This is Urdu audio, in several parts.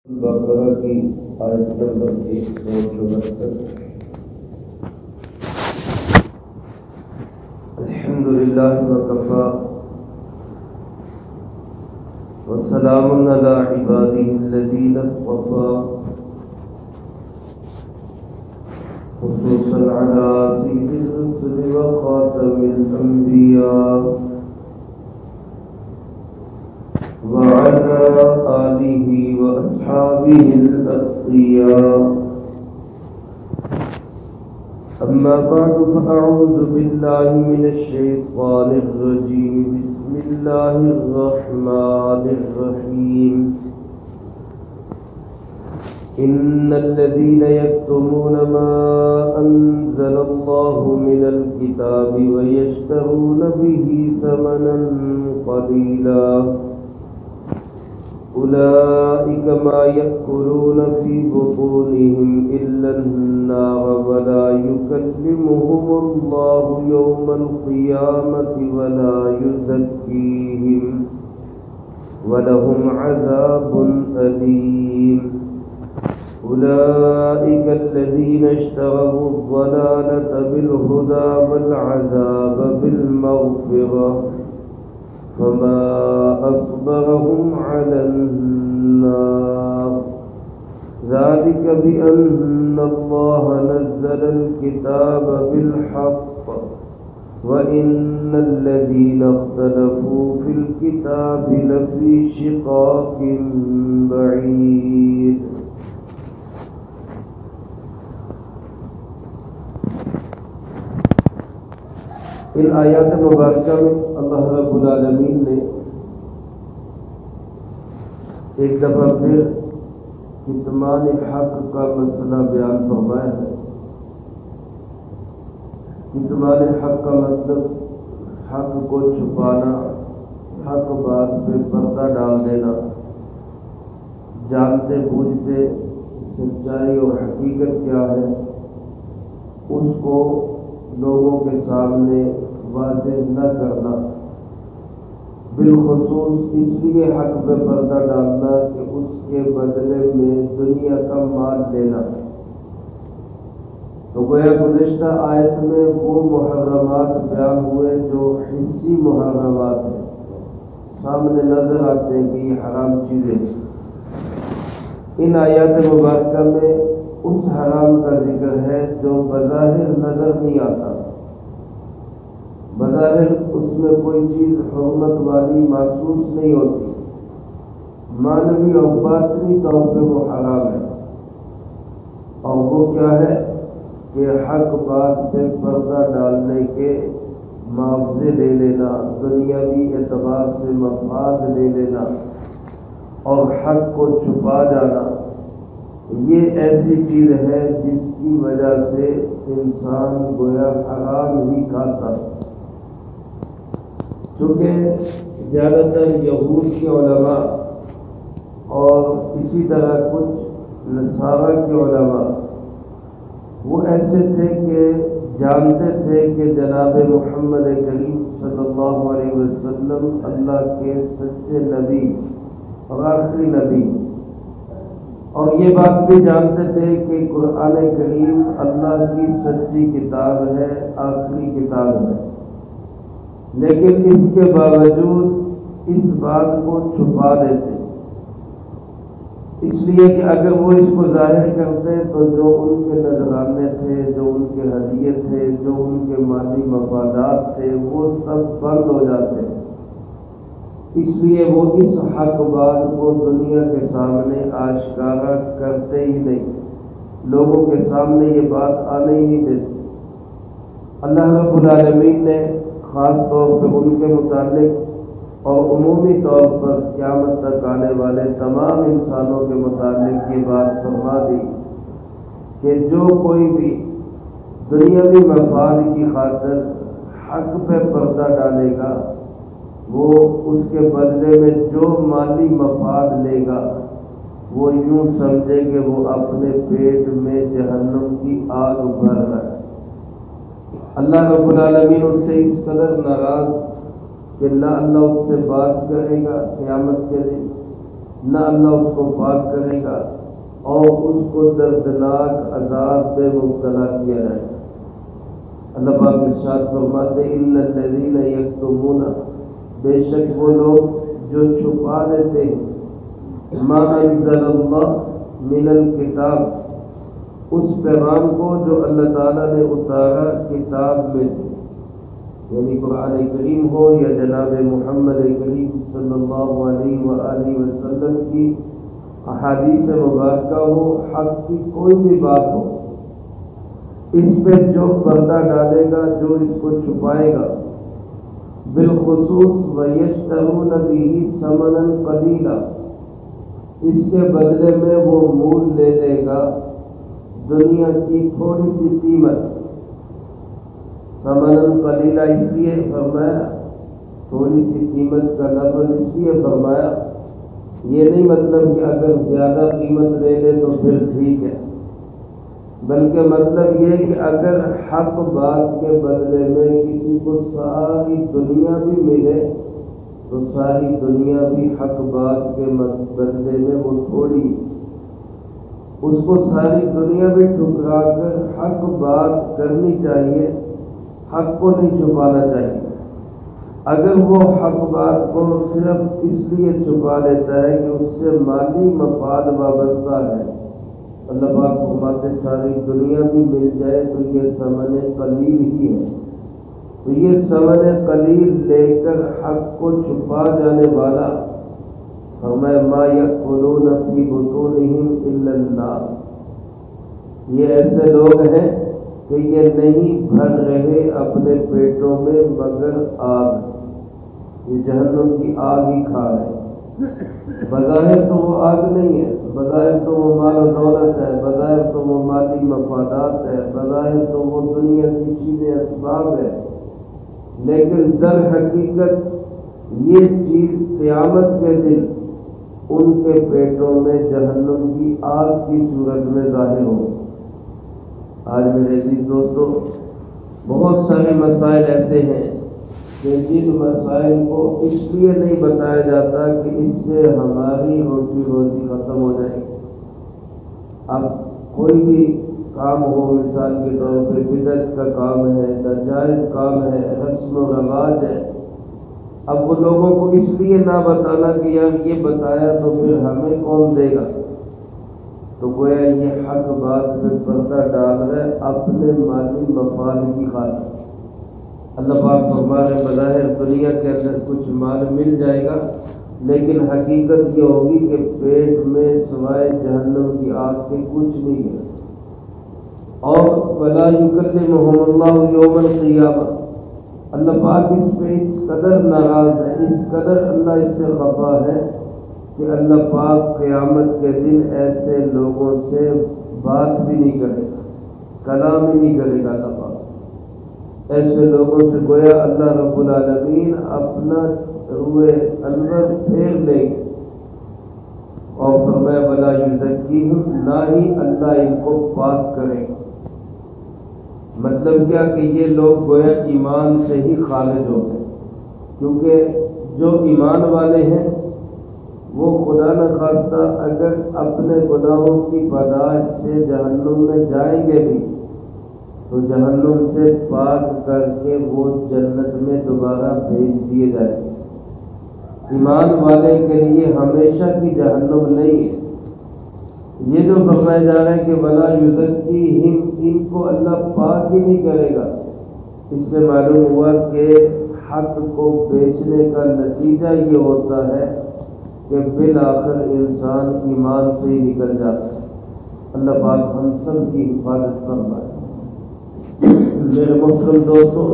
بقرہ کی آیت نمبر 174۔ الحمدللہ وکفی وسلام علی عبادہ الذین اصطفی، خصوصا علی سید الرسل وخاتم الانبیاء وعلى آلہ وأصحابہ الأتقیاء۔ أما بعد فأعوذ بالله من الشيطان الرجيم، بسم الله الرحمن الرحيم۔ إن الذين يكتمون ما أنزل الله من الكتاب ويشترون به ثمنا قليلا أولئك ما يأكلون في بطونهم إلا النار ولا يكلمهم الله يوم القيامة ولا يزكيهم ولهم عذاب أليم۔ أولئك الذين اشتروا الضلالة بالهدى والعذاب بالمغفرة فما أصبرهم على النار، ذلك بأن الله نزل الكتاب بالحق وإن الذين اختلفوا في الكتاب لفي شقاق بعيد۔ ان آیات مبارکہ میں اللہ رب العالمین نے ایک دفعہ پھر کتمان حق کا مسئلہ بیان فرمایا ہے۔ کتمان حق کا مطلب حق کو چھپانا، حق بات پہ پردہ ڈال دینا، جانتے بوجھتے سچائی اور حقیقت کیا ہے اس کو لوگوں کے سامنے واضح نہ کرنا، بالخصوص اس لیے حق پہ پردہ ڈالنا کہ اس کے بدلے میں دنیا کا مال لینا۔ تو گویا گزشتہ آیت میں وہ محرمات بیان ہوئے جو حسی محرمات ہیں، سامنے نظر آتے ہیں کہ یہ حرام چیزیں۔ ان آیات مبارکہ میں اس حرام کا ذکر ہے جو بظاہر نظر نہیں آتا، بظاہر اس میں کوئی چیز حرمت والی محسوس نہیں ہوتی، معنوی اور باطنی طور پہ وہ حرام ہے۔ اور وہ کیا ہے کہ حق بات پہ پردہ ڈالنے کے معاوضے لے لینا، دنیاوی اعتبار سے مفاد لے لینا اور حق کو چھپا جانا، یہ ایسی چیز ہے جس کی وجہ سے انسان گویا حرام ہی کھاتا۔ چونکہ زیادہ تر یہود کے علماء اور اسی طرح کچھ نصارہ کے علماء وہ ایسے تھے کہ جانتے تھے کہ جناب محمد کریم صلی اللہ علیہ وسلم اللہ کے سچے نبی اور آخری نبی، اور یہ بات بھی جانتے تھے کہ قرآن کریم اللہ کی سچی کتاب ہے، آخری کتاب ہے، لیکن اس کے باوجود اس بات کو چھپا دیتے، اس لیے کہ اگر وہ اس کو ظاہر کرتے تو جو ان کے نذرانے تھے، جو ان کے ہدیے تھے، جو ان کے مالی مفادات تھے، وہ سب بند ہو جاتے۔ اس لیے وہ اس حق بات کو دنیا کے سامنے آشکارا کرتے ہی نہیں، لوگوں کے سامنے یہ بات آنے ہی نہیں دیتے۔ اللہ رب العالمین نے خاص طور پہ ان کے متعلق اور عمومی طور پر قیامت تک آنے والے تمام انسانوں کے متعلق یہ بات فرما دی کہ جو کوئی بھی دنیاوی مفاد کی خاطر حق پہ پردہ ڈالے گا، وہ اس کے بدلے میں جو مالی مفاد لے گا وہ یوں سمجھے کہ وہ اپنے پیٹ میں جہنم کی آگ بھر رہا ہے۔ اللہ رب العالمین اس سے اس قدر ناراض کہ اللہ اس سے بات کرے گا قیامت کے دن، نہ اللہ اس کو پاک کرے گا اور اس کو دردناک عذاب میں مبتلا کیا جائے گا۔ اللہ پاک ارشاد فرماتے ہیں ان الذین یکتمون، بے شک وہ لوگ جو چھپا دیتے ہیں ما انزل اللہ من الکتاب، اس پیغام کو جو اللہ تعالیٰ نے اتارا کتاب میں سے، یعنی قرآن کریم ہو یا جناب محمد کریم صلی اللہ علیہ وآلہ وسلم کی احادیث مبارکہ ہو، حق کی کوئی بھی بات ہو، اس پہ جو پردہ ڈالے گا، جو اس کو چھپائے گا، بالخصوص وَيَشْتَرُونَ بِهِ ثَمَنًا قَلِيلًا، اس کے بدلے میں وہ مول لے لے گا دنیا کی تھوڑی سی قیمت۔ ثمنًا قلیلا اس لیے فرمایا، تھوڑی سی قیمت کا لفظ اس لیے فرمایا، یہ نہیں مطلب کہ اگر زیادہ قیمت لے لے تو پھر ٹھیک ہے، بلکہ مطلب یہ کہ اگر حق بات کے بدلے میں کسی کو ساری دنیا بھی ملے تو ساری دنیا بھی حق بات کے بدلے میں وہ تھوڑی، اس کو ساری دنیا بھی ٹھکرا کر حق بات کرنی چاہیے، حق کو نہیں چھپانا چاہیے۔ اگر وہ حق بات کو صرف اس لیے چھپا لیتا ہے کہ اس سے مالی مفاد وابستہ ہے، اللہ پاک فرماتے ساری دنیا بھی مل جائے تو یہ ثمن قلیل ہی ہے، تو یہ ثمن قلیل لے کر حق کو چھپا جانے والا، فرمایا ما یأکلون فی بطونہم الا النار، یہ ایسے لوگ ہیں کہ یہ نہیں بھر رہے اپنے پیٹوں میں مگر آگ، یہ جہنم کی آگ ہی کھا رہے ہیں۔ بظاہر تو وہ آگ نہیں ہے، بظاہر تو وہ مال و دولت ہے، بظاہر تو وہ مالی مفادات ہے، بظاہر تو وہ دنیا کی چیزیں اسباب ہے، لیکن در حقیقت یہ چیز قیامت کے دن ان کے پیٹوں میں جہنم کی آگ کی صورت میں ظاہر ہو۔ آج میرے عزیز دوستو، بہت سارے مسائل ایسے ہیں کہ جن مسائل کو اس لیے نہیں بتایا جاتا کہ اس سے ہماری روزی روزی ختم ہو جائے گی۔ اب کوئی بھی کام ہو، مثال کے طور پہ بدعت کا کام ہے، ناجائز کام ہے، رسم و رواج ہے، اب وہ لوگوں کو اس لیے نہ بتانا کہ یار یہ بتایا تو پھر ہمیں کون دے گا، تو گویا یہ حق بات پہ پردہ ڈال رہے اپنے مالی مفاد کی خاطر۔ اللہ پاک فرما رہے بظاہر دنیا کے اندر کچھ مال مل جائے گا، لیکن حقیقت یہ ہوگی کہ پیٹ میں سوائے جہنم کی آگ کے کچھ نہیں ہے۔ اور وَلَا يُكَلِّمُهُمُ اللَّهُ يَوْمَ الْقِيَامَةِ، اللہ پاک اس پہ اس قدر ناراض ہے، اس قدر اللہ اس سے خفا ہے کہ اللہ پاک قیامت کے دن ایسے لوگوں سے بات بھی نہیں کرے گا، کلام ہی نہیں کرے گا۔ اللہ پاک ایسے لوگوں سے گویا اللہ رب العالمین اپنا روئے انور پھیر لے گے، اور فرمایا وَلَا يُزَكِّيهِمْ، نہ ہی اللہ ان کو پاک کرے گا۔ مطلب کیا کہ یہ لوگ گویا ایمان سے ہی خارج ہو گئے، کیونکہ جو ایمان والے ہیں وہ خدا نخواستہ اگر اپنے گناہوں کی پاداش سے جہنم میں جائیں گے بھی تو جہنم سے پاک کر کے وہ جنت میں دوبارہ بھیج دیے جائیں گے۔ ایمان والے کے لیے ہمیشہ کی جہنم نہیں ہے۔ یہ جو فرمایا جا رہا ہے کہ وَلَا يُزَكِّيهِمْ، ان کو اللہ پاک ہی نہیں کرے گا، اس سے معلوم ہوا کہ حق کو بیچنے کا نتیجہ یہ ہوتا ہے کہ بالآخر انسان ایمان سے ہی نکل جاتا ہے۔ اللہ پاک ہم سب کی حفاظت فرمائے۔ میرے محترم دوستو،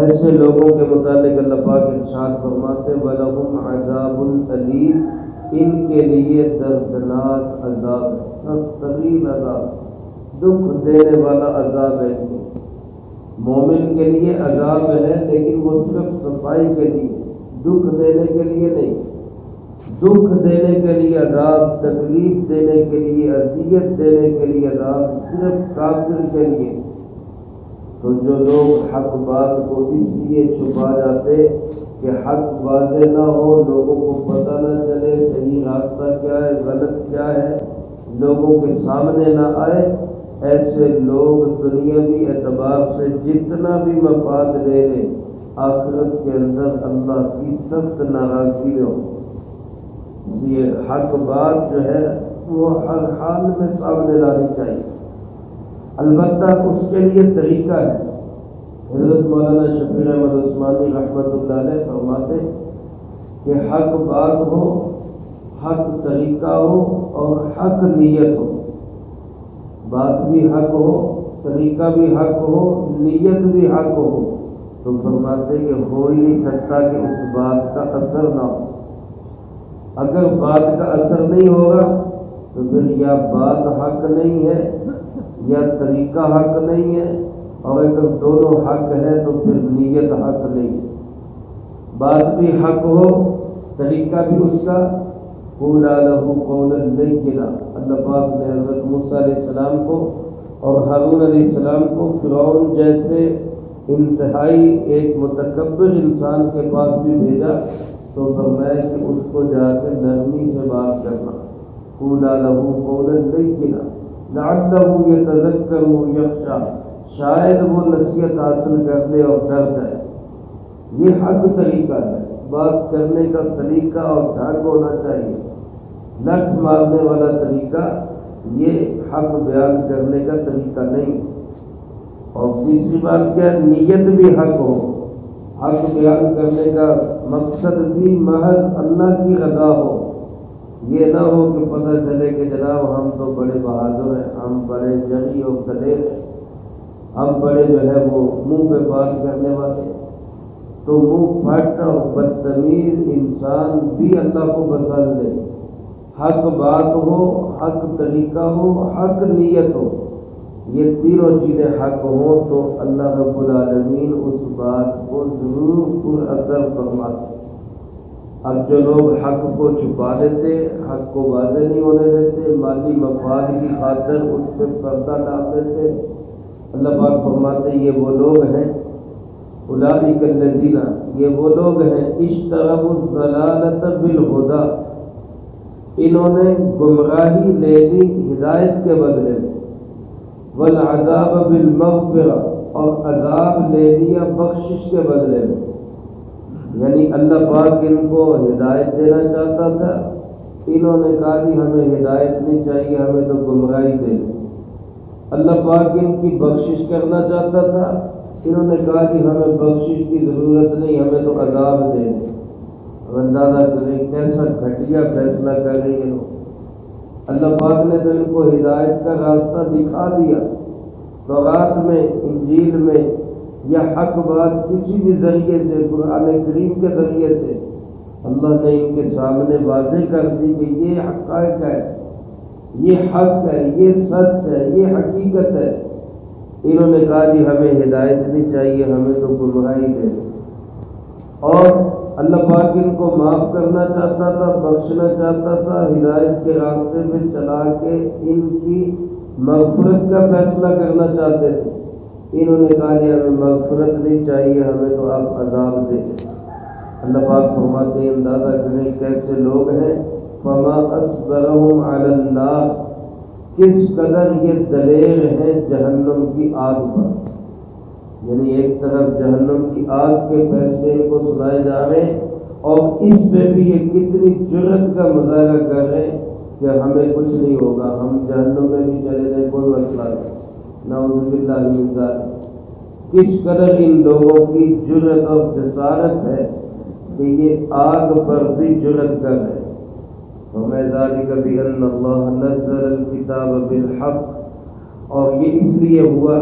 ایسے لوگوں کے متعلق اللہ پاک ارشاد فرماتے وَلَهُمْ عَذَابٌ أَلِيمٌ، ان کے لیے دردناک عذاب ہے، سخت ترین عذاب، دکھ دینے والا عذاب ہے۔ مومن کے لیے عذاب ہے لیکن وہ صرف صفائی کے لیے، دکھ دینے کے لیے نہیں۔ دکھ دینے کے لیے عذاب، تکلیف دینے کے لیے، اذیت دینے کے لیے عذاب صرف کافر کے لیے۔ تو جو لوگ حق بات کو اس لیے چھپا جاتے کہ حق واضح نہ ہو، لوگوں کو پتہ نہ چلے صحیح راستہ کیا ہے غلط کیا ہے، لوگوں کے سامنے نہ آئے، ایسے لوگ دنیاوی اعتبار سے جتنا بھی مفاد لے لیں، آخرت کے اندر اللہ کی سخت ناراضگی ہو۔ یہ حق بات جو ہے وہ ہر حال میں سامنے لانی چاہیے، البتہ اس کے لیے طریقہ ہے۔ حضرت مولانا شفیع احمد عثمانی رحمۃ اللہ علیہ فرماتے کہ حق بات ہو، حق طریقہ ہو اور حق نیت ہو۔ بات بھی حق ہو، طریقہ بھی حق ہو، نیت بھی حق ہو، تو فرماتے کہ ہو ہی نہیں سکتا کہ اس بات کا اثر نہ ہو۔ اگر بات کا اثر نہیں ہوگا تو پھر یا بات حق نہیں ہے یا طریقہ حق نہیں ہے، اور اگر دونوں حق ہے تو پھر نیت حق نہیں ہے۔ بات بھی حق ہو، طریقہ بھی اس کا قولا لہ قولا لینا۔ اللہ پاک نے حضرت موسیٰ علیہ السلام کو اور ہارون علیہ السلام کو فرعون جیسے انتہائی ایک متکبر انسان کے پاس بھی بھیجا تو فرمایا کہ اس کو جا کے نرمی سے بات کرنا، قولا لہ قولا لینا لعلہ یتذکر یخشی، شاید وہ نصیحت حاصل کر لے اور ڈر جائے۔ یہ حق طریقہ ہے، بات کرنے کا طریقہ اور ڈھنگ ہونا چاہیے۔ لٹ مارنے والا طریقہ یہ حق بیان کرنے کا طریقہ نہیں۔ اور تیسری بات کیا، نیت بھی حق ہو، حق بیان کرنے کا مقصد بھی محض اللہ کی رضا ہو۔ یہ نہ ہو کہ پتہ چلے کہ جناب ہم تو بڑے بہادر ہیں، ہم بڑے جری اور دلیر ہیں، ہم بڑے جو ہے وہ منہ پہ بات کرنے والے، تو منہ پھٹ اور بدتمیز انسان بھی اللہ کو بدل دے۔ حق بات ہو، حق طریقہ ہو، حق نیت ہو، یہ تینوں چیزیں حق ہوں تو اللہ رب العالمین اس بات کو ضرور پر اثر فرماتے۔ اب جو لوگ حق کو چھپا دیتے، حق کو واضح نہیں ہونے دیتے، مالی مفاد کی خاطر اس پہ پردہ ڈال دیتے، اللہ پاک فرماتے یہ وہ لوگ ہیں، اولئک الذین، یہ وہ لوگ ہیں اشتروا الضلالۃ بالہدی، انہوں نے گمراہی لے لی ہدایت کے بدلے میں، والعذاب بالمغفرہ، اور عذاب لے لیا بخشش کے بدلے میں۔ یعنی اللہ پاک ان کو ہدایت دینا چاہتا تھا، انہوں نے کہا کہ ہمیں ہدایت نہیں چاہیے، ہمیں تو گمراہی دے دیں۔ اللہ پاک ان کی بخشش کرنا چاہتا تھا، انہوں نے کہا کہ ہمیں بخشش کی ضرورت نہیں، ہمیں تو عذاب دے دیں۔ اب اندازہ کریں کیسا گھٹیا فیصلہ کر رہی ہے لوگ۔ اللہ پاک نے تو ان کو ہدایت کا راستہ دکھا دیا، تورات میں، انجیل میں، یا حق بات کسی بھی ذریعے سے، قرآن کریم کے ذریعے سے اللہ نے ان کے سامنے واضح کر دی کہ یہ حقائق ہے، یہ حق ہے، یہ سچ ہے، یہ حقیقت ہے۔ انہوں نے کہا کہ ہمیں ہدایت نہیں چاہیے، ہمیں تو گمراہی دے۔ اور اللہ پاک ان کو معاف کرنا چاہتا تھا، بخشنا چاہتا تھا، ہدایت کے راستے میں چلا کے ان کی مغفرت کا فیصلہ کرنا چاہتے تھے۔ انہوں نے کہا کہ ہمیں مغفرت نہیں چاہیے، ہمیں تو آپ عذاب دیں۔ اللہ پاک فرماتے ہیں اندازہ کریں کیسے لوگ ہیں، فما اصبرهم علی النار، کس قدر یہ دلیر ہیں جہنم کی آگ پر۔ یعنی ایک طرف جہنم کی آگ کے فیصلے ان کو سنائے جا رہے ہیں، اور اس پہ بھی یہ کتنی جرأت کا مظاہرہ کر رہے ہیں کہ ہمیں کچھ نہیں ہوگا، ہم جہنم میں بھی چلے جائیں کوئی مسئلہ نہیں، نعوذ باللہ من ذالک۔ کس قدر ان لوگوں کی جرأت اور جسارت ہے کہ یہ آگ پر بھی جرأت کر رہے ہیں۔ وَمَا ذَلِكَ بِأَنَّ اللَّهَ نَزَّلَ الْكِتَابَ بِالْحَقِّ، اور یہ اس لیے ہوا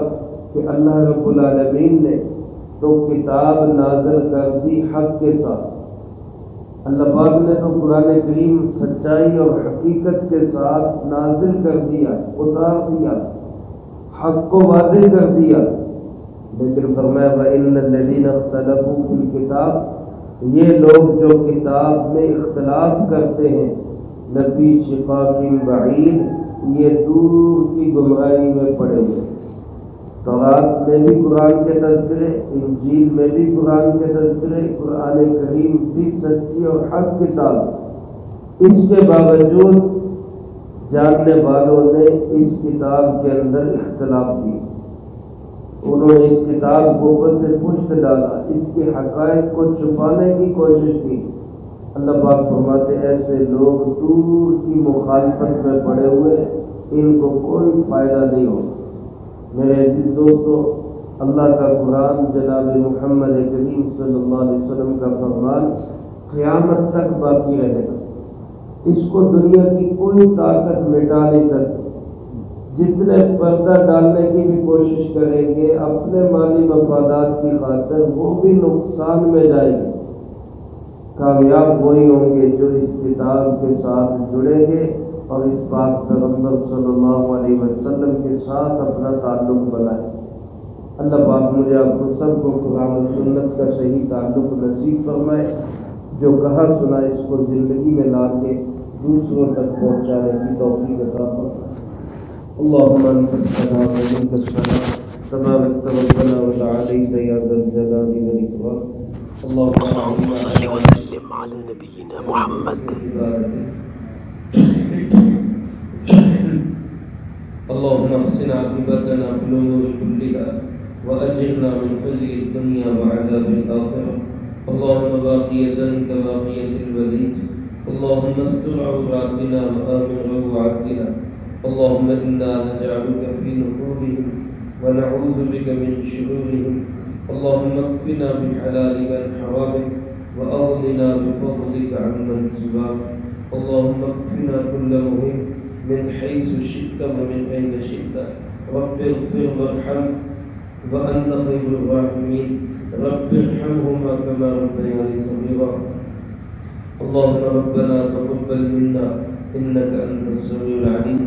کہ اللہ رب العالمین نے تو کتاب نازل کر دی حق کے ساتھ۔ اللہ پاک نے تو قرآن کریم سچائی اور حقیقت کے ساتھ نازل کر دیا، اتار دیا، حق کو واضح کر دیا، لیکن فرمایا وَإِنَّ الَّذِينَ اخْتَلَفُوا فِي الْكِتَابِ، یہ لوگ جو کتاب میں اختلاف کرتے ہیں، لفی شقاق بعید، یہ دور کی گمراہی میں پڑے ہوئے۔ تورات میں بھی قرآن کے تذکرے، انجیل میں بھی قرآن کے تذکرے، قرآن کریم بھی سچی اور حق کتاب۔ اس کے باوجود جاننے والوں نے اس کتاب کے اندر اختلاف کی، انہوں نے اس کتاب کو اوپر سے پشت ڈالا، اس کے حقائق کو چھپانے کی کوشش کی۔ اللہ پاک فرماتے ایسے لوگ دور کی مخالفت میں پڑے ہوئے، ان کو کوئی فائدہ نہیں ہو۔ میرے عزیز دوستو، اللہ کا قرآن جناب محمد کریم صلی اللہ علیہ وسلم کا فرمان قیامت تک باقی رہے گا، اس کو دنیا کی کوئی طاقت مٹا نہیں سکتی۔ جتنے پردہ ڈالنے کی بھی کوشش کریں گے اپنے مالی مفادات کی خاطر، وہ بھی نقصان میں جائیں گے۔ کامیاب وہی ہوں گے جو اس کتاب کے ساتھ جڑیں گے اور اس پاک پیغمبر صلی اللہ علیہ وسلم کے ساتھ اپنا تعلق بنائیں۔ اللہ پاک مجھے آپ کو سب کو قرآن و سنت کا صحیح تعلق نصیب فرمائے، جو کہا سنا اس کو زندگی میں لا کے دوسروں تک پہنچانے کی توفیق عطا فرمائے۔ اللهم انت السلام ومنك السلام، تبارك ربنا وتعاليت يا ذا الجلال والاكرام۔ اللهم صل وسلم على نبينا محمد۔ اللهم احسن عاقبتنا في الامور كلها واجرنا من خزي الدنيا وعذاب الاخره، اللهم باقية كباقية الوليد، اللهم استر عوراتنا وآمن روعاتنا، اللهم إنا نجعلك في نحورهم ونعوذ بك من شرورهم، اللهم اكفنا بحلالك عن حرامك وأغننا بفضلك عمن سواك، اللهم اكفنا كل مهم من حيث شئت ومن أين شئت، رب اغفر وارحم وأنت خير الراحمين، رب ارحمهما كما ربياني صغيرا، اللهم ربنا تقبل منا إنك أنت السميع العليم